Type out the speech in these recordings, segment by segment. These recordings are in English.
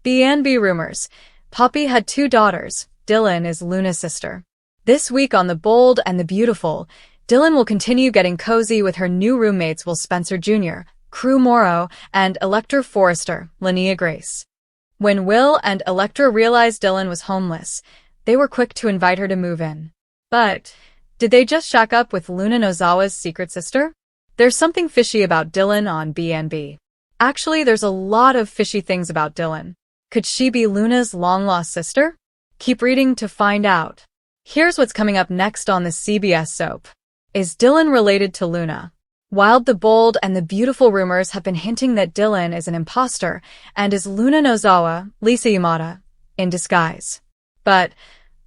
BNB rumors. Poppy had two daughters. Dylan is Luna's sister. This week on The Bold and the Beautiful, Dylan will continue getting cozy with her new roommates Will Spencer Jr., Crew Morrow, and Electra Forrester, Linnea Grace. When Will and Electra realized Dylan was homeless, they were quick to invite her to move in. But did they just shack up with Luna Nozawa's secret sister? There's something fishy about Dylan on BNB. Actually, there's a lot of fishy things about Dylan. Could she be Luna's long-lost sister? Keep reading to find out. Here's what's coming up next on the CBS soap. Is Dylan related to Luna? Wild, the Bold, and the Beautiful rumors have been hinting that Dylan is an imposter and is Luna Nozawa, Lisa Yamada, in disguise. But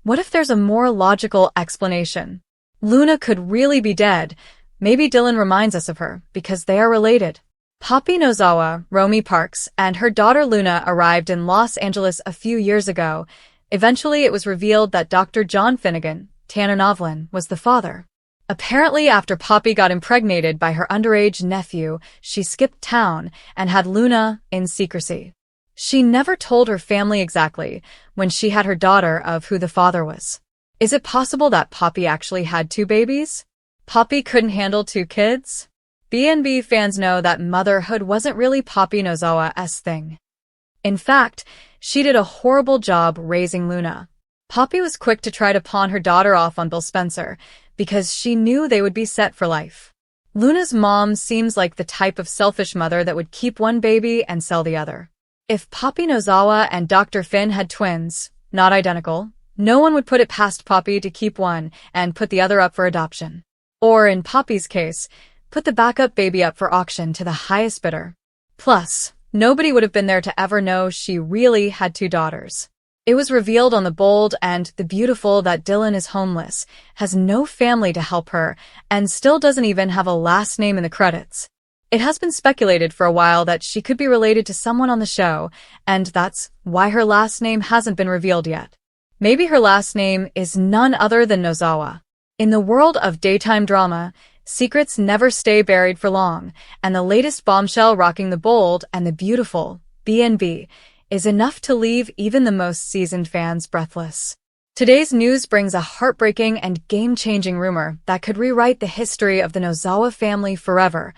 what if there's a more logical explanation? Luna could really be dead. Maybe Dylan reminds us of her, because they are related. Poppy Nozawa, Romy Parks, and her daughter Luna arrived in Los Angeles a few years ago. Eventually, it was revealed that Dr. John Finnegan, Tanner Novlin, was the father. Apparently, after Poppy got impregnated by her underage nephew, she skipped town and had Luna in secrecy. She never told her family exactly, when she had her daughter, of who the father was. Is it possible that Poppy actually had two babies? Poppy couldn't handle two kids? BNB fans know that motherhood wasn't really Poppy Nozawa's thing. In fact, she did a horrible job raising Luna. Poppy was quick to try to pawn her daughter off on Bill Spencer, because she knew they would be set for life. Luna's mom seems like the type of selfish mother that would keep one baby and sell the other. If Poppy Nozawa and Dr. Finn had twins, not identical, no one would put it past Poppy to keep one and put the other up for adoption. Or, in Poppy's case, put the backup baby up for auction to the highest bidder. Plus, nobody would have been there to ever know she really had two daughters. It was revealed on The Bold and the Beautiful that Dylan is homeless, has no family to help her, and still doesn't even have a last name in the credits. It has been speculated for a while that she could be related to someone on the show, and that's why her last name hasn't been revealed yet. Maybe her last name is none other than Nozawa. In the world of daytime drama, secrets never stay buried for long, and the latest bombshell rocking The Bold and the Beautiful, BNB, is enough to leave even the most seasoned fans breathless. Today's news brings a heartbreaking and game-changing rumor that could rewrite the history of the Nozawa family forever.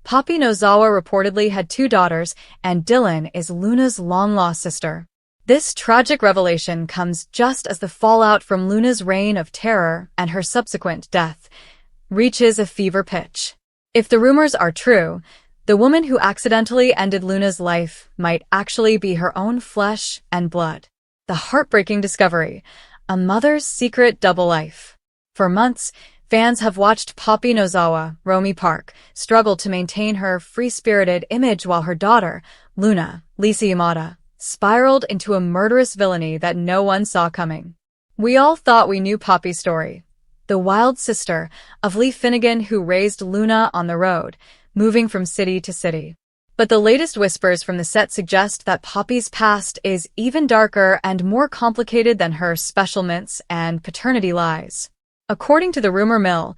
Poppy Nozawa reportedly had two daughters, and Dylan is Luna's long-lost sister. This tragic revelation comes just as the fallout from Luna's reign of terror and her subsequent death reaches a fever pitch. If the rumors are true, the woman who accidentally ended Luna's life might actually be her own flesh and blood. The heartbreaking discovery, a mother's secret double life. For months, fans have watched Poppy Nozawa, Romy Park, struggle to maintain her free-spirited image while her daughter, Luna, Lisa Yamada, spiraled into a murderous villainy that no one saw coming. We all thought we knew Poppy's story, the wild sister of Lee Finnegan who raised Luna on the road, moving from city to city. But the latest whispers from the set suggest that Poppy's past is even darker and more complicated than her special mints and paternity lies. According to the rumor mill,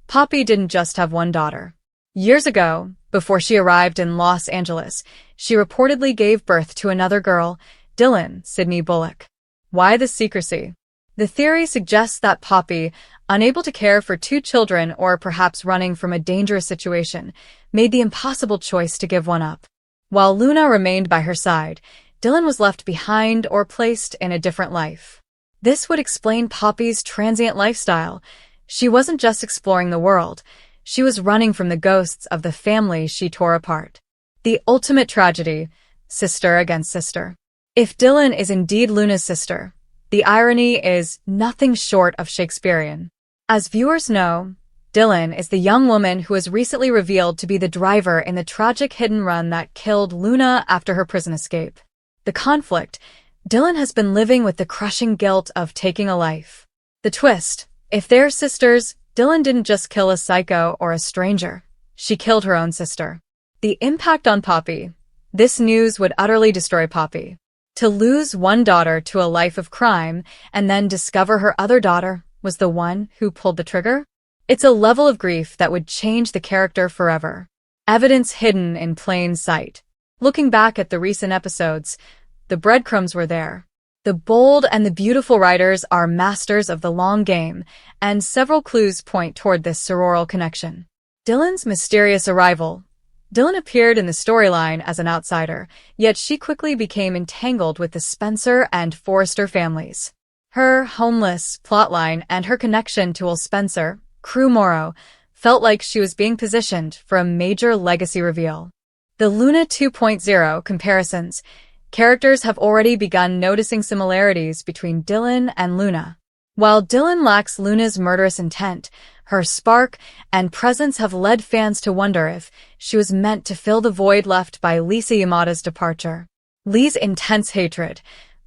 Poppy didn't just have one daughter. Years ago, before she arrived in Los Angeles, she reportedly gave birth to another girl, Dylan Sydney Bullock. Why the secrecy? The theory suggests that Poppy, unable to care for two children or perhaps running from a dangerous situation, made the impossible choice to give one up. While Luna remained by her side, Dylan was left behind or placed in a different life. This would explain Poppy's transient lifestyle. She wasn't just exploring the world, she was running from the ghosts of the family she tore apart. The ultimate tragedy, sister against sister. If Dylan is indeed Luna's sister, the irony is nothing short of Shakespearean. As viewers know, Dylan is the young woman who was recently revealed to be the driver in the tragic hit-and-run that killed Luna after her prison escape. The conflict, Dylan has been living with the crushing guilt of taking a life. The twist, if they're sisters, Dylan didn't just kill a psycho or a stranger. She killed her own sister. The impact on Poppy. This news would utterly destroy Poppy. To lose one daughter to a life of crime and then discover her other daughter was the one who pulled the trigger? It's a level of grief that would change the character forever. Evidence hidden in plain sight. Looking back at the recent episodes, the breadcrumbs were there. The bold and the beautiful writers are masters of the long game, and several clues point toward this sororal connection. Dylan's mysterious arrival. Dylan appeared in the storyline as an outsider, yet she quickly became entangled with the Spencer and Forrester families. Her homeless plotline and her connection to Will Spencer, Crew Morrow, felt like she was being positioned for a major legacy reveal. The Luna 2.0 comparisons. Characters have already begun noticing similarities between Dylan and Luna. While Dylan lacks Luna's murderous intent, her spark and presence have led fans to wonder if she was meant to fill the void left by Lisa Yamada's departure. Lee's intense hatred.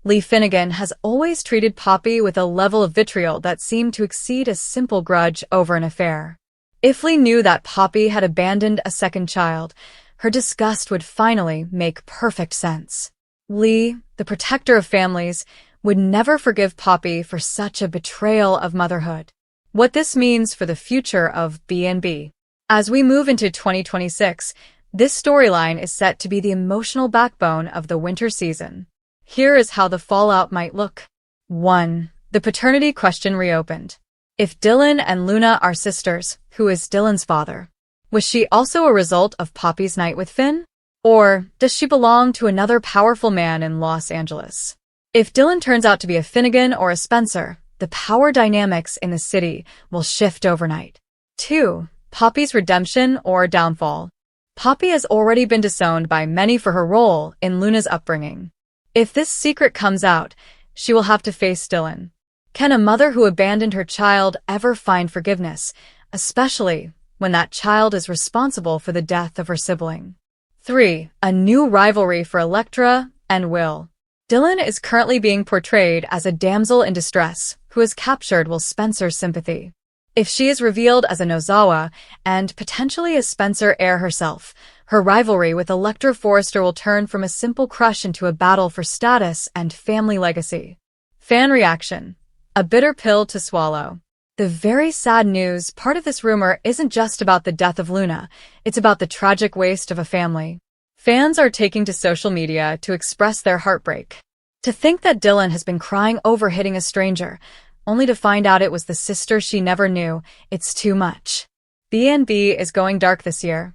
Lee Finnegan has always treated Poppy with a level of vitriol that seemed to exceed a simple grudge over an affair. If Lee knew that Poppy had abandoned a second child, her disgust would finally make perfect sense. Lee, the protector of families, would never forgive Poppy for such a betrayal of motherhood. What this means for the future of B&B. As we move into 2026, this storyline is set to be the emotional backbone of the winter season. Here is how the fallout might look. 1. The paternity question reopened. If Dylan and Luna are sisters, who is Dylan's father? Was she also a result of Poppy's night with Finn? Or does she belong to another powerful man in Los Angeles? If Dylan turns out to be a Finnegan or a Spencer, the power dynamics in the city will shift overnight. 2. Poppy's redemption or downfall. Poppy has already been disowned by many for her role in Luna's upbringing. If this secret comes out, she will have to face Dylan. Can a mother who abandoned her child ever find forgiveness, especially when that child is responsible for the death of her sibling? 3. A new rivalry for Elektra and Will. Dylan is currently being portrayed as a damsel in distress who has captured Will Spencer's sympathy. If she is revealed as a Nozawa and potentially a Spencer heir herself, her rivalry with Elektra Forrester will turn from a simple crush into a battle for status and family legacy. Fan reaction. A bitter pill to swallow. The very sad news part of this rumor isn't just about the death of Luna, it's about the tragic waste of a family. Fans are taking to social media to express their heartbreak. To think that Dylan has been crying over hitting a stranger, only to find out it was the sister she never knew, it's too much. B&B is going dark this year.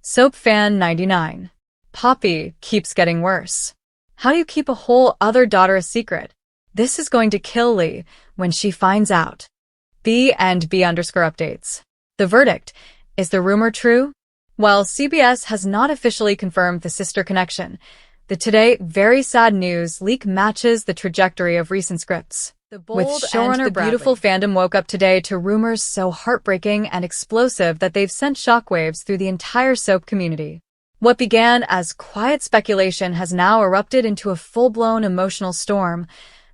Soap fan 99. Poppy keeps getting worse. How do you keep a whole other daughter a secret? This is going to kill Lee when she finds out. B&B_updates. The verdict. Is the rumor true? While CBS has not officially confirmed the sister connection, the Today very sad news leak matches the trajectory of recent scripts. The bold with showrunner and the beautiful fandom woke up today to rumors so heartbreaking and explosive that they've sent shockwaves through the entire soap community. What began as quiet speculation has now erupted into a full-blown emotional storm.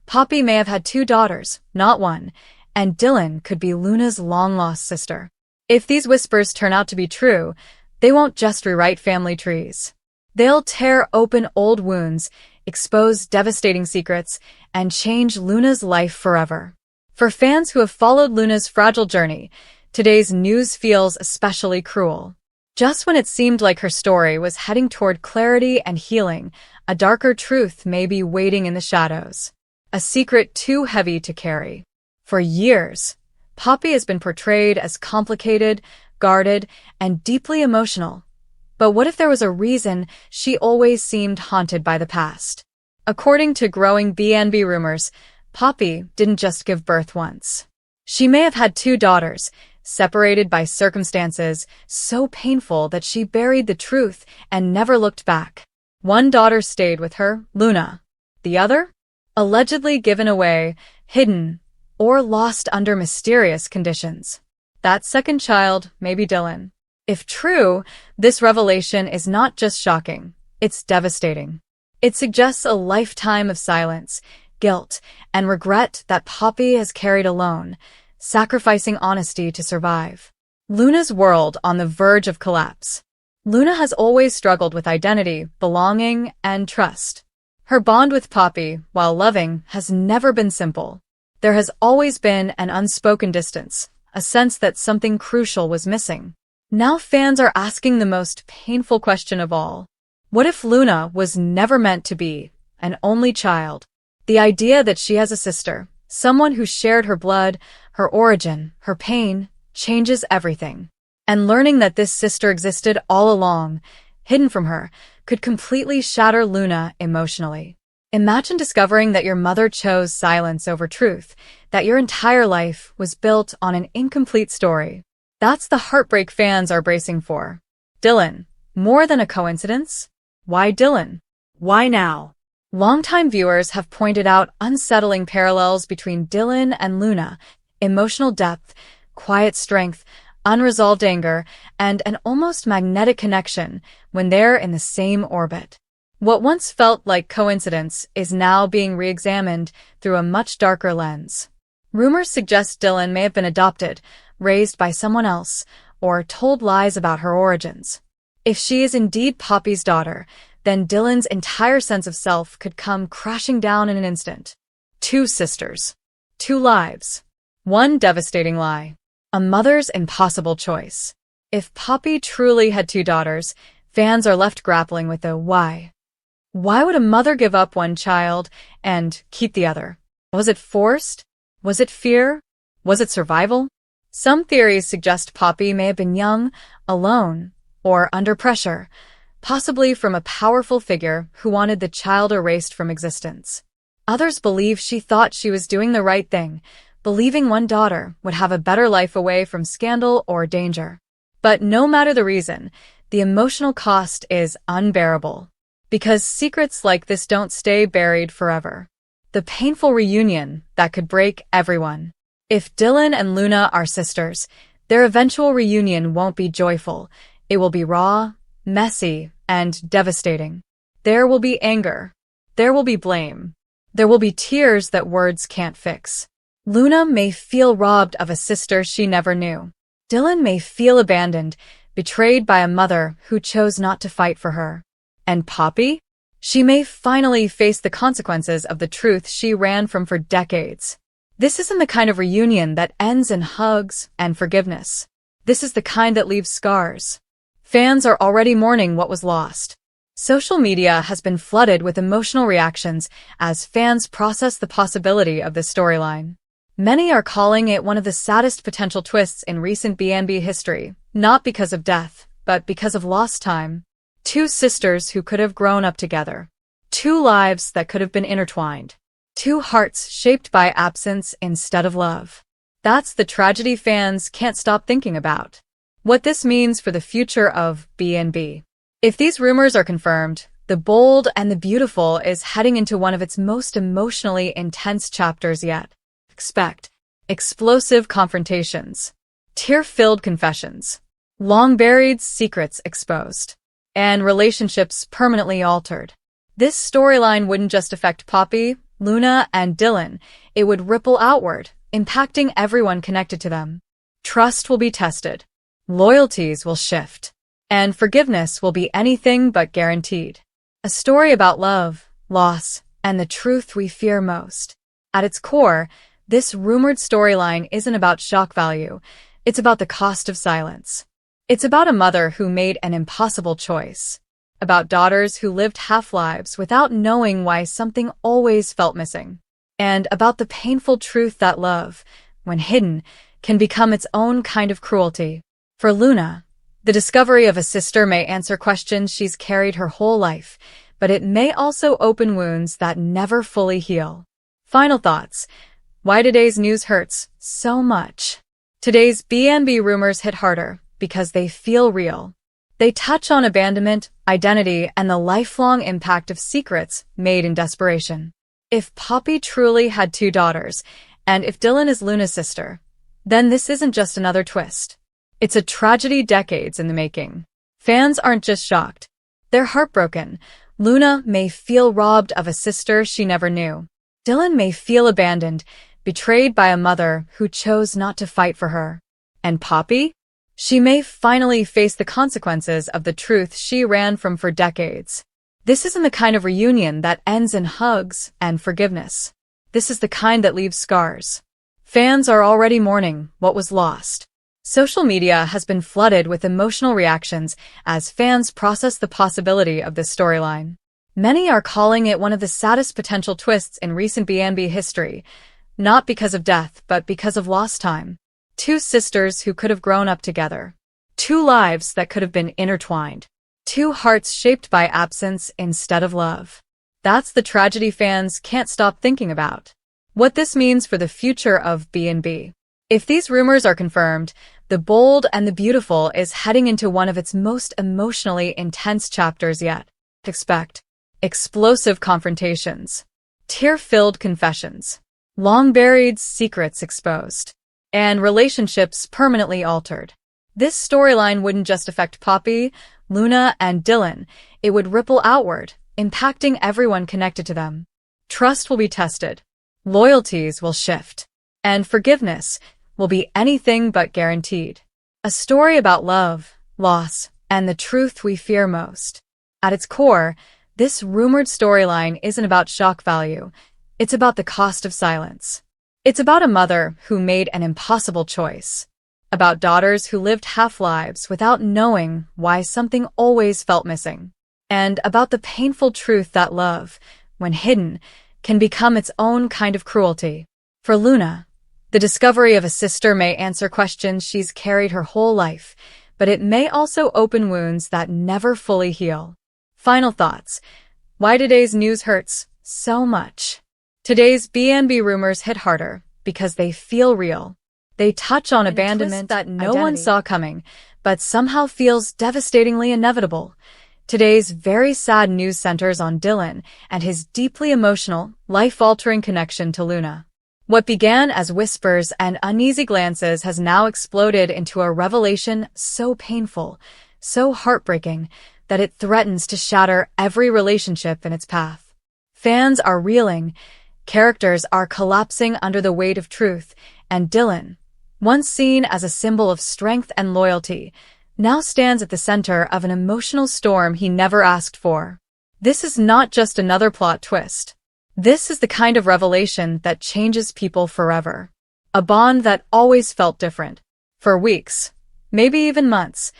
Poppy may have had 2 daughters, not one, and Dylan could be Luna's long-lost sister. If these whispers turn out to be true, they won't just rewrite family trees. They'll tear open old wounds, expose devastating secrets, and change Luna's life forever. For fans who have followed Luna's fragile journey, today's news feels especially cruel. Just when it seemed like her story was heading toward clarity and healing, a darker truth may be waiting in the shadows. A secret too heavy to carry. For years, Poppy has been portrayed as complicated, guarded, and deeply emotional. But what if there was a reason she always seemed haunted by the past? According to growing B&B rumors, Poppy didn't just give birth once. She may have had 2 daughters, separated by circumstances so painful that she buried the truth and never looked back. One daughter stayed with her, Luna. The other? Allegedly given away, hidden, or lost under mysterious conditions. That second child may be Dylan. If true, this revelation is not just shocking, it's devastating. It suggests a lifetime of silence, guilt, and regret that Poppy has carried alone, sacrificing honesty to survive. Luna's world on the verge of collapse. Luna has always struggled with identity, belonging, and trust. Her bond with Poppy, while loving, has never been simple. There has always been an unspoken distance, a sense that something crucial was missing. Now fans are asking the most painful question of all. What if Luna was never meant to be an only child. The idea that she has a sister, someone who shared her blood, her origin, her pain, changes everything. And learning that this sister existed all along, hidden from her, could completely shatter Luna emotionally. Imagine discovering that your mother chose silence over truth, that your entire life was built on an incomplete story. That's the heartbreak fans are bracing for. Dylan, more than a coincidence? Why Dylan? Why now? Longtime viewers have pointed out unsettling parallels between Dylan and Luna: emotional depth, quiet strength, unresolved anger, and an almost magnetic connection when they're in the same orbit. What once felt like coincidence is now being re-examined through a much darker lens. Rumors suggest Dylan may have been adopted, raised by someone else, or told lies about her origins. If she is indeed Poppy's daughter, then Dylan's entire sense of self could come crashing down in an instant. Two sisters. Two lives. One devastating lie. A mother's impossible choice. If Poppy truly had two daughters, fans are left grappling with the why. Why would a mother give up one child and keep the other? Was it forced? Was it fear? Was it survival? Some theories suggest Poppy may have been young, alone, or under pressure, possibly from a powerful figure who wanted the child erased from existence. Others believe she thought she was doing the right thing, believing one daughter would have a better life away from scandal or danger. But no matter the reason, the emotional cost is unbearable. Because secrets like this don't stay buried forever. The painful reunion that could break everyone. If Dylan and Luna are sisters, their eventual reunion won't be joyful. It will be raw, messy, and devastating. There will be anger. There will be blame. There will be tears that words can't fix. Luna may feel robbed of a sister she never knew. Dylan may feel abandoned, betrayed by a mother who chose not to fight for her. And Poppy? She may finally face the consequences of the truth she ran from for decades. This isn't the kind of reunion that ends in hugs and forgiveness. This is the kind that leaves scars. Fans are already mourning what was lost. Social media has been flooded with emotional reactions as fans process the possibility of this storyline. Many are calling it one of the saddest potential twists in recent BNB history, not because of death, but because of lost time. Two sisters who could have grown up together. Two lives that could have been intertwined. Two hearts shaped by absence instead of love. That's the tragedy fans can't stop thinking about. What this means for the future of BNB. If these rumors are confirmed, The Bold and the Beautiful is heading into one of its most emotionally intense chapters yet. Expect explosive confrontations, tear-filled confessions, long-buried secrets exposed, and relationships permanently altered. This storyline wouldn't just affect Poppy, Luna, and Dylan. It would ripple outward, impacting everyone connected to them. Trust will be tested, loyalties will shift, and forgiveness will be anything but guaranteed. A story about love, loss, and the truth we fear most. At its core, this rumored storyline isn't about shock value. It's about the cost of silence. It's about a mother who made an impossible choice. About daughters who lived half-lives without knowing why something always felt missing. And about the painful truth that love, when hidden, can become its own kind of cruelty. For Luna, the discovery of a sister may answer questions she's carried her whole life, but it may also open wounds that never fully heal. Final thoughts. Why today's news hurts so much? Today's BNB rumors hit harder because they feel real. They touch on abandonment, identity, and the lifelong impact of secrets made in desperation. If Poppy truly had two daughters, and if Dylan is Luna's sister, then this isn't just another twist. It's a tragedy decades in the making. Fans aren't just shocked. They're heartbroken. Luna may feel robbed of a sister she never knew. Dylan may feel abandoned, betrayed by a mother who chose not to fight for her. And Poppy? She may finally face the consequences of the truth she ran from for decades. This isn't the kind of reunion that ends in hugs and forgiveness. This is the kind that leaves scars. Fans are already mourning what was lost. Social media has been flooded with emotional reactions as fans process the possibility of this storyline. Many are calling it one of the saddest potential twists in recent BNB history, not because of death, but because of lost time. Two sisters who could have grown up together. Two lives that could have been intertwined. Two hearts shaped by absence instead of love. That's the tragedy fans can't stop thinking about. What this means for the future of BNB. If these rumors are confirmed, The Bold and the Beautiful is heading into one of its most emotionally intense chapters yet. Expect explosive confrontations, tear-filled confessions, long-buried secrets exposed, and relationships permanently altered. This storyline wouldn't just affect Poppy, Luna, and Dylan. It would ripple outward, impacting everyone connected to them. Trust will be tested, loyalties will shift, and forgiveness will be anything but guaranteed. A story about love, loss, and the truth we fear most. At its core, this rumored storyline isn't about shock value. It's about the cost of silence. It's about a mother who made an impossible choice. About daughters who lived half-lives without knowing why something always felt missing. And about the painful truth that love, when hidden, can become its own kind of cruelty. For Luna, the discovery of a sister may answer questions she's carried her whole life, but it may also open wounds that never fully heal. Final thoughts. Why today's news hurts so much? Today's BNB rumors hit harder because they feel real. They touch on abandonment that no one saw coming, but somehow feels devastatingly inevitable. Today's very sad news centers on Dylan and his deeply emotional, life-altering connection to Luna. What began as whispers and uneasy glances has now exploded into a revelation so painful, so heartbreaking, that it threatens to shatter every relationship in its path. Fans are reeling, characters are collapsing under the weight of truth, and Dylan, once seen as a symbol of strength and loyalty, now stands at the center of an emotional storm he never asked for. This is not just another plot twist. This is the kind of revelation that changes people forever. A bond that always felt different. For weeks, maybe even months,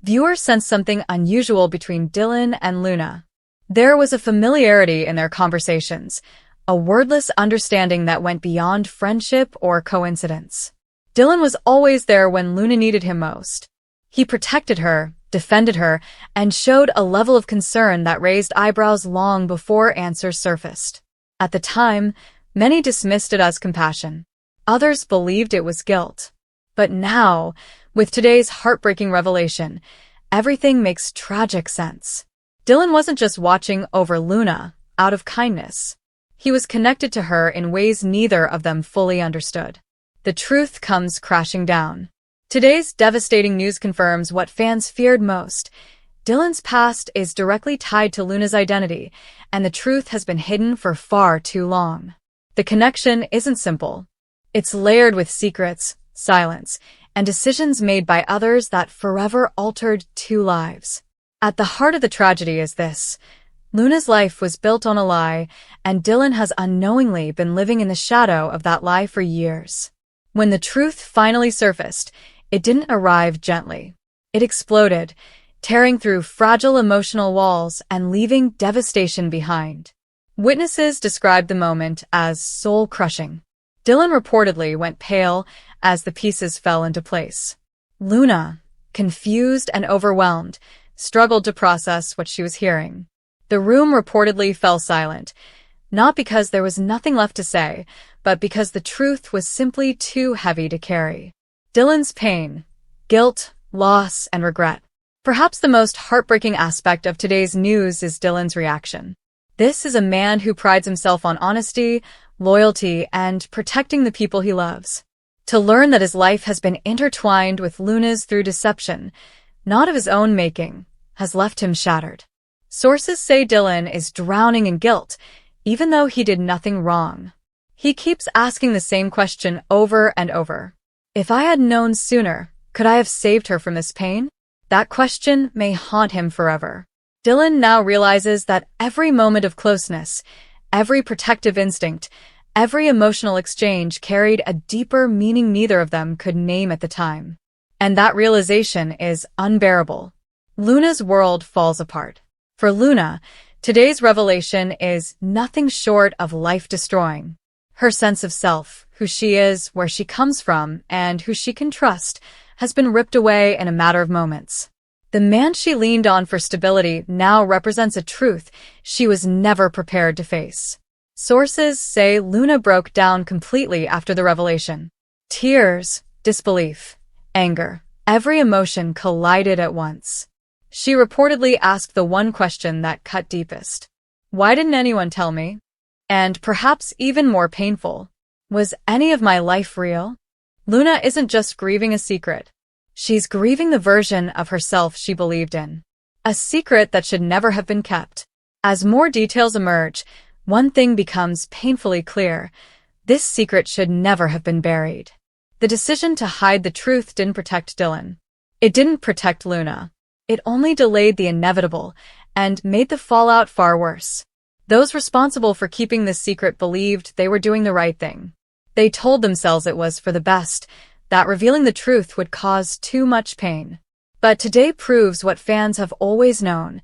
viewers sensed something unusual between Dylan and Luna. There was a familiarity in their conversations, a wordless understanding that went beyond friendship or coincidence. Dylan was always there when Luna needed him most. He protected her, defended her, and showed a level of concern that raised eyebrows long before answers surfaced. At the time, many dismissed it as compassion. Others believed it was guilt. But now, with today's heartbreaking revelation, everything makes tragic sense. Dylan wasn't just watching over Luna out of kindness. He was connected to her in ways neither of them fully understood. The truth comes crashing down. Today's devastating news confirms what fans feared most. Dylan's past is directly tied to Luna's identity, and the truth has been hidden for far too long. The connection isn't simple. It's layered with secrets, silence, and decisions made by others that forever altered two lives. At the heart of the tragedy is this. Luna's life was built on a lie, and Dylan has unknowingly been living in the shadow of that lie for years. When the truth finally surfaced, it didn't arrive gently. It exploded, tearing through fragile emotional walls and leaving devastation behind. Witnesses described the moment as soul-crushing. Dylan reportedly went pale as the pieces fell into place. Luna, confused and overwhelmed, struggled to process what she was hearing. The room reportedly fell silent, not because there was nothing left to say, but because the truth was simply too heavy to carry. Dylan's pain, guilt, loss, and regret. Perhaps the most heartbreaking aspect of today's news is Dylan's reaction. This is a man who prides himself on honesty, loyalty, and protecting the people he loves. To learn that his life has been intertwined with Luna's through deception, not of his own making, has left him shattered. Sources say Dylan is drowning in guilt, even though he did nothing wrong. He keeps asking the same question over and over. If I had known sooner, could I have saved her from this pain? That question may haunt him forever. Dylan now realizes that every moment of closeness, every protective instinct, every emotional exchange carried a deeper meaning neither of them could name at the time. And that realization is unbearable. Luna's world falls apart. For Luna, Today's revelation is nothing short of life-destroying. Her sense of self, who she is, where she comes from, and who she can trust, has been ripped away in a matter of moments. The man she leaned on for stability now represents a truth she was never prepared to face. Sources say Luna broke down completely after the revelation. Tears, disbelief, anger, every emotion collided at once. She reportedly asked the one question that cut deepest. Why didn't anyone tell me? And perhaps even more painful, was any of my life real? Luna isn't just grieving a secret. She's grieving the version of herself she believed in. A secret that should never have been kept. As more details emerge, one thing becomes painfully clear. This secret should never have been buried. The decision to hide the truth didn't protect Dylan. It didn't protect Luna. It only delayed the inevitable and made the fallout far worse. Those responsible for keeping this secret believed they were doing the right thing. They told themselves it was for the best, that revealing the truth would cause too much pain. But today proves what fans have always known.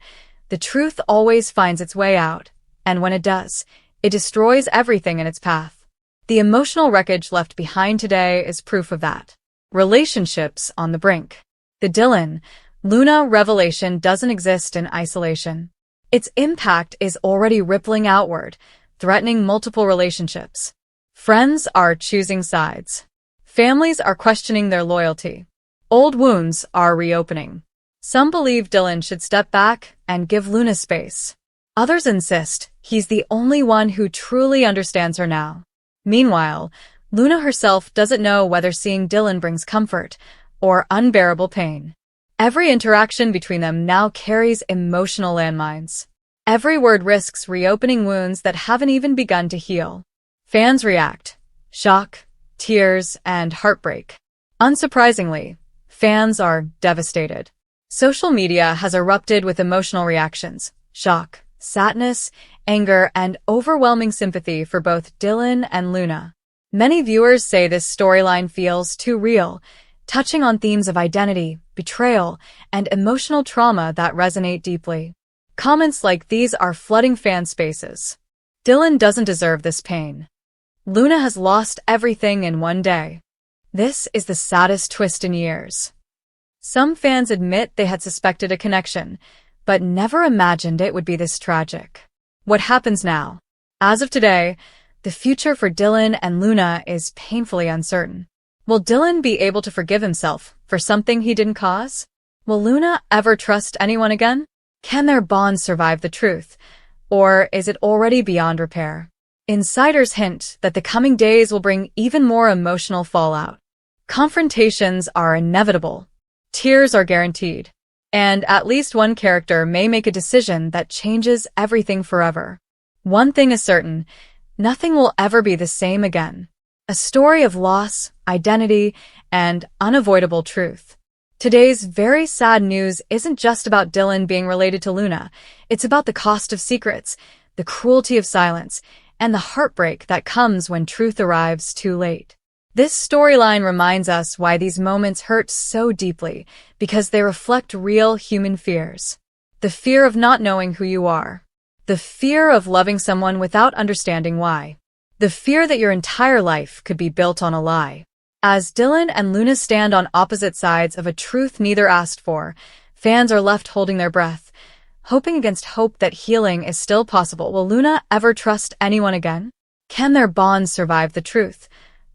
The truth always finds its way out, and when it does, it destroys everything in its path. The emotional wreckage left behind today is proof of that. Relationships on the brink. The Dylan-Luna revelation doesn't exist in isolation. Its impact is already rippling outward, threatening multiple relationships. Friends are choosing sides. Families are questioning their loyalty. Old wounds are reopening. Some believe Dylan should step back and give Luna space. Others insist he's the only one who truly understands her now. Meanwhile, Luna herself doesn't know whether seeing Dylan brings comfort or unbearable pain. Every interaction between them now carries emotional landmines. Every word risks reopening wounds that haven't even begun to heal. Fans react. Shock, tears, and heartbreak. Unsurprisingly, fans are devastated. Social media has erupted with emotional reactions. Shock, sadness, anger, and overwhelming sympathy for both Dylan and Luna. Many viewers say this storyline feels too real, touching on themes of identity, betrayal, and emotional trauma that resonate deeply. Comments like these are flooding fan spaces. Dylan doesn't deserve this pain. Luna has lost everything in one day. This is the saddest twist in years. Some fans admit they had suspected a connection, but never imagined it would be this tragic. What happens now? As of today, the future for Dylan and Luna is painfully uncertain. Will Dylan be able to forgive himself for something he didn't cause? Will Luna ever trust anyone again? Can their bond survive the truth, or is it already beyond repair? Insiders hint that the coming days will bring even more emotional fallout. Confrontations are inevitable. Tears are guaranteed. And at least one character may make a decision that changes everything forever. One thing is certain, nothing will ever be the same again. A story of loss, identity, and unavoidable truth. Today's very sad news isn't just about Dylan being related to Luna. It's about the cost of secrets, the cruelty of silence, and the heartbreak that comes when truth arrives too late. This storyline reminds us why these moments hurt so deeply, because they reflect real human fears. The fear of not knowing who you are. The fear of loving someone without understanding why. The fear that your entire life could be built on a lie. As Dylan and Luna stand on opposite sides of a truth neither asked for, fans are left holding their breath, hoping against hope that healing is still possible. Will Luna ever trust anyone again? Can their bond survive the truth?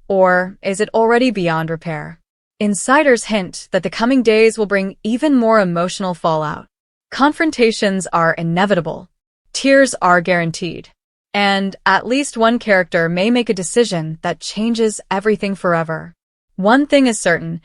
Or is it already beyond repair? Insiders hint that the coming days will bring even more emotional fallout. Confrontations are inevitable. Tears are guaranteed. And at least one character may make a decision that changes everything forever. One thing is certain,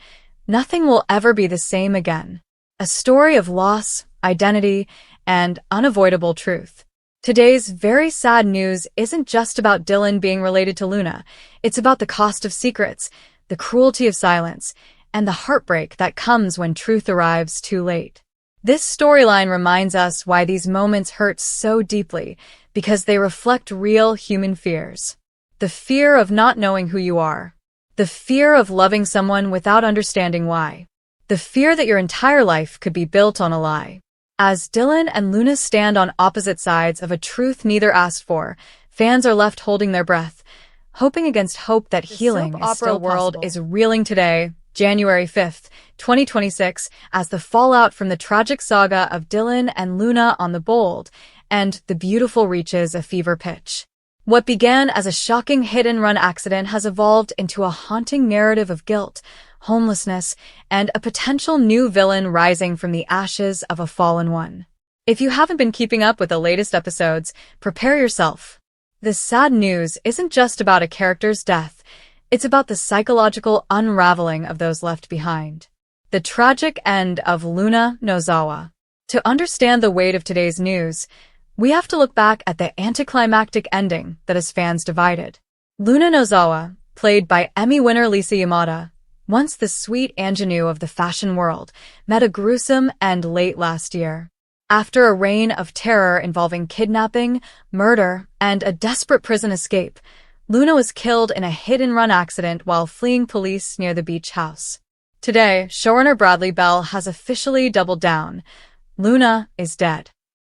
nothing will ever be the same again. A story of loss, identity, and unavoidable truth. Today's very sad news isn't just about Dylan being related to Luna. It's about the cost of secrets, the cruelty of silence, and the heartbreak that comes when truth arrives too late. This storyline reminds us why these moments hurt so deeply, because they reflect real human fears. The fear of not knowing who you are. The fear of loving someone without understanding why. The fear that your entire life could be built on a lie. As Dylan and Luna stand on opposite sides of a truth neither asked for, fans are left holding their breath, hoping against hope that healing is still world possible. Is reeling today, January 5th, 2026, as the fallout from the tragic saga of Dylan and Luna on the Bold and the Beautiful reaches a fever pitch. What began as a shocking hit-and-run accident has evolved into a haunting narrative of guilt, homelessness, and a potential new villain rising from the ashes of a fallen one. If you haven't been keeping up with the latest episodes, prepare yourself. This sad news isn't just about a character's death, it's about the psychological unraveling of those left behind. The tragic end of Luna Nozawa. To understand the weight of today's news, we have to look back at the anticlimactic ending that has fans divided. Luna Nozawa, played by Emmy winner Lisa Yamada, once the sweet ingenue of the fashion world, met a gruesome end late last year. After a reign of terror involving kidnapping, murder, and a desperate prison escape, Luna was killed in a hit-and-run accident while fleeing police near the beach house. Today, showrunner Bradley Bell has officially doubled down. Luna is dead.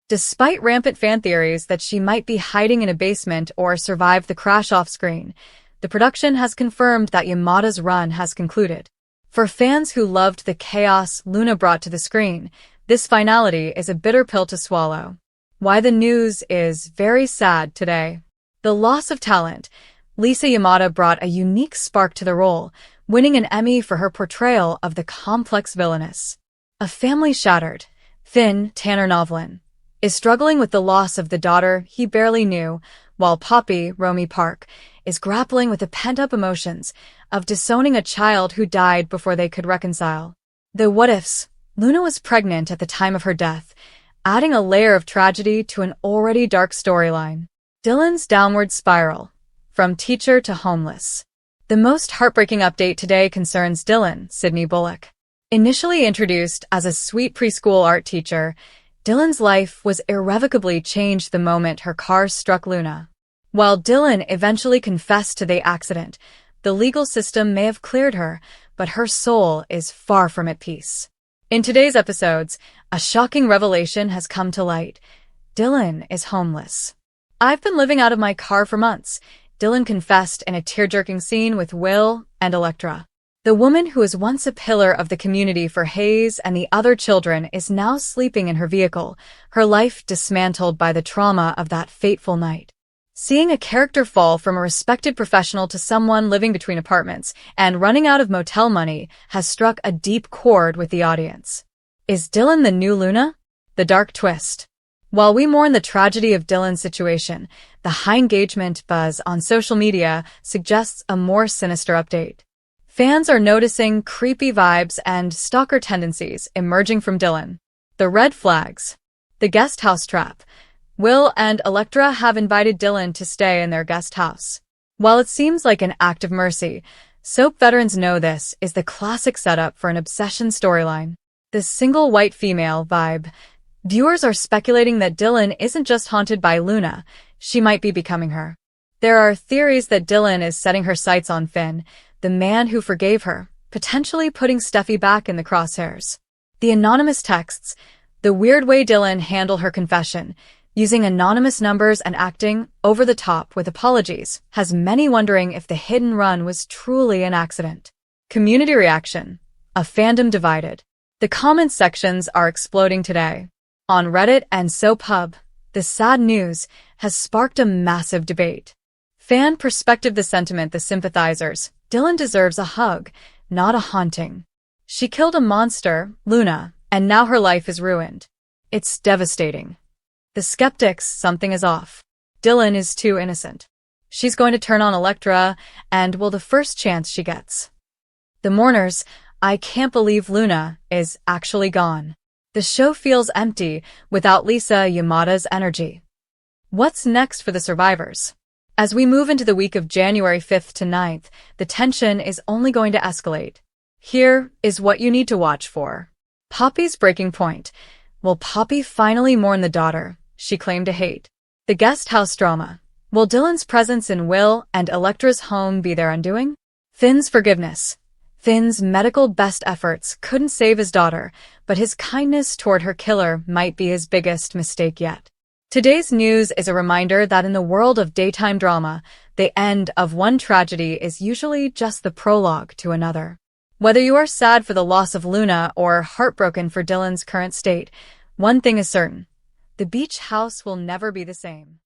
Despite rampant fan theories that she might be hiding in a basement or survived the crash off-screen, the production has confirmed that Yamada's run has concluded. For fans who loved the chaos Luna brought to the screen, this finality is a bitter pill to swallow. Why the news is very sad today. The loss of talent. Lisa Yamada brought a unique spark to the role, winning an Emmy for her portrayal of the complex villainess. A family shattered. Finn, Tanner Novlin, is struggling with the loss of the daughter he barely knew, while Poppy, Romy Park, is grappling with the pent-up emotions of disowning a child who died before they could reconcile. The what-ifs. Luna was pregnant at the time of her death, adding a layer of tragedy to an already dark storyline. Dylan's downward spiral. From teacher to homeless. The most heartbreaking update today concerns Dylan, Sydney Bullock. Initially introduced as a sweet preschool art teacher, Dylan's life was irrevocably changed the moment her car struck Luna. While Dylan eventually confessed to the accident, the legal system may have cleared her, but her soul is far from at peace. In today's episodes, a shocking revelation has come to light. Dylan is homeless. I've been living out of my car for months, Dylan confessed in a tear-jerking scene with Will and Electra. The woman who was once a pillar of the community for Hayes and the other children is now sleeping in her vehicle, her life dismantled by the trauma of that fateful night. Seeing a character fall from a respected professional to someone living between apartments and running out of motel money has struck a deep chord with the audience. Is Dylan the new Luna? The dark twist. While we mourn the tragedy of Dylan's situation, the high engagement buzz on social media suggests a more sinister update. Fans are noticing creepy vibes and stalker tendencies emerging from Dylan. The red flags. The guest house trap. Will and Electra have invited Dylan to stay in their guest house. While it seems like an act of mercy, soap veterans know this is the classic setup for an obsession storyline. The single white female vibe. Viewers are speculating that Dylan isn't just haunted by Luna, she might be becoming her. There are theories that Dylan is setting her sights on Finn, the man who forgave her, potentially putting Steffi back in the crosshairs. The anonymous texts. The weird way Dylan handled her confession, using anonymous numbers and acting over the top with apologies, has many wondering if the hidden run was truly an accident. Community reaction. A fandom divided. The comments sections are exploding today. On Reddit and SoapHub, the sad news has sparked a massive debate. Fan perspective. The sentiment. The sympathizers. Dylan deserves a hug, not a haunting. She killed a monster, Luna, and now her life is ruined. It's devastating. The skeptics. Something is off. Dylan is too innocent. She's going to turn on Electra, and will the first chance she gets. The mourners. I can't believe Luna is actually gone. The show feels empty without Lisa Yamada's energy. What's next for the survivors? As we move into the week of January 5th to 9th, the tension is only going to escalate. Here is what you need to watch for. Poppy's breaking point. Will Poppy finally mourn the daughter she claimed to hate? The guest house drama. Will Dylan's presence in Will and Electra's home be their undoing? Finn's forgiveness. Finn's medical best efforts couldn't save his daughter, but his kindness toward her killer might be his biggest mistake yet. Today's news is a reminder that in the world of daytime drama, the end of one tragedy is usually just the prologue to another. Whether you are sad for the loss of Luna or heartbroken for Dylan's current state, one thing is certain: the beach house will never be the same.